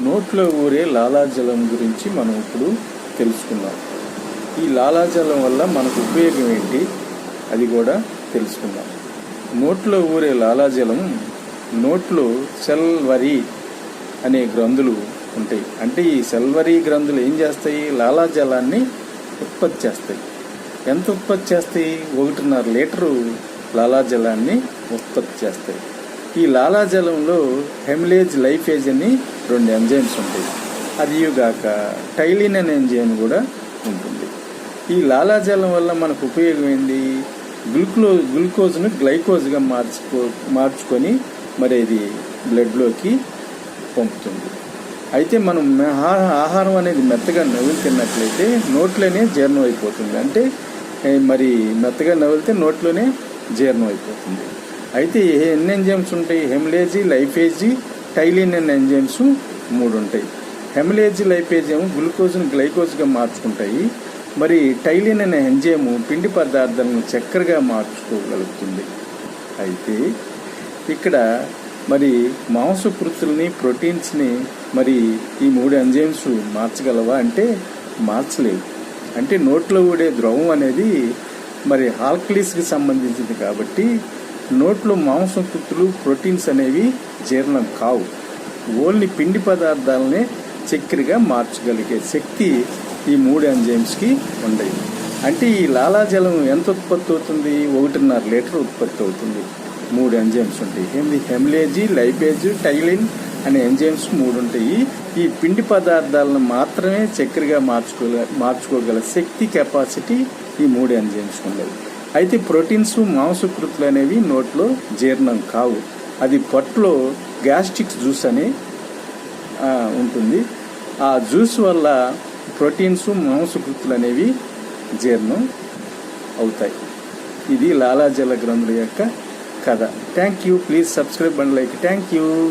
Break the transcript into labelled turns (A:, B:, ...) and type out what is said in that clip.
A: నోట్లో ఊరే లాలాజలం గురించి మనం ఇప్పుడు తెలుసుకుందాం. ఈ లాలాజలం వల్ల మనకు ఉపయోగం ఏంటి అది కూడా తెలుసుకుందాం. నోట్లో ఊరే లాలాజలం నోట్లో సల్వరీ అనే గ్రంథులు ఉంటాయి. అంటే ఈ సల్వరీ గ్రంథులు ఏం చేస్తాయి? లాలాజలాన్ని ఉత్పత్తి చేస్తాయి. ఎంత ఉత్పత్తి చేస్తాయి? 1.5 లీటరు లాలాజలాన్ని ఉత్పత్తి చేస్తాయి. ఈ లాలాజలంలో హెమిలేజ్ లైఫేజ్ అని 2 ఎంజైమ్స్ ఉంటాయి. అదిగాక టైలిన్ అనే ఎంజైమ్ కూడా ఉంటుంది. ఈ లాలాజలం వల్ల మనకు ఉపయోగం ఏంటి? గ్లూకోజ్ను గ్లైకోజ్గా మార్చుకొని మరి ఇది బ్లడ్లోకి పంపుతుంది. అయితే మనం ఆహారం అనేది మెత్తగా నవ్వులు తిన్నట్లయితే నోట్లోనే జీర్ణం అయిపోతుంది. అంటే మరి మెత్తగా నవ్వులితే నోట్లోనే జీర్ణం అయిపోతుంది. అయితే ఎన్ని ఎంజైమ్స్ ఉంటాయి? హెమిలేజీ, లైఫేజీ, టైలిన్ అనే ఎంజైమ్స్ 3 ఉంటాయి. హెమిలేజీ, లైఫేజ్ ఏమో గ్లూకోజ్ను గ్లైకోజ్గా మార్చుకుంటాయి. మరి టైలిన్ అనే ఎంజైమ్ పిండి పదార్థాలను చక్కెరగా మార్చుకోగలుగుతుంది. అయితే ఇక్కడ మరి మాంసకృతుల్ని, ప్రోటీన్స్ని మరి ఈ 3 ఎంజైమ్స్ మార్చగలవా అంటే మార్చలేవు. అంటే నోట్లో ఊడే ద్రవం అనేది మరి ఆల్కలీస్కి సంబంధించింది కాబట్టి నోట్లో మాంసకృతులు, ప్రోటీన్స్ అనేవి జీర్ణం కావు. ఓన్లీ పిండి పదార్థాలనే చక్కెరగా మార్చగలిగే శక్తి ఈ 3 ఎంజైమ్స్కి ఉండవు. అంటే ఈ లాలాజలం ఎంత ఉత్పత్తి అవుతుంది? 1.5 లీటర్ ఉత్పత్తి అవుతుంది. 3 ఎంజైమ్స్ ఉంటాయి. హెమిలేజీ, లైపేజ్, టైలిన్ అనే ఎంజైమ్స్ 3 ఉంటాయి. ఈ పిండి పదార్థాలను మాత్రమే చక్కెరగా మార్చుకోగల శక్తి, కెపాసిటీ ఈ 3 ఎంజైమ్స్ ఉండవు. అయితే ప్రోటీన్స్, మాంసకృతులు అనేవి నోట్లో జీర్ణం కావు. అది పొట్టలో గ్యాస్ట్రిక్ జ్యూస్ అని ఉంటుంది. ఆ జ్యూస్ వల్ల ప్రోటీన్స్, మాంసకృతులు అనేవి జీర్ణం అవుతాయి. ఇది లాలాజల గ్రంథుల యొక్క కథ. Thank you. Please subscribe and like. Thank you.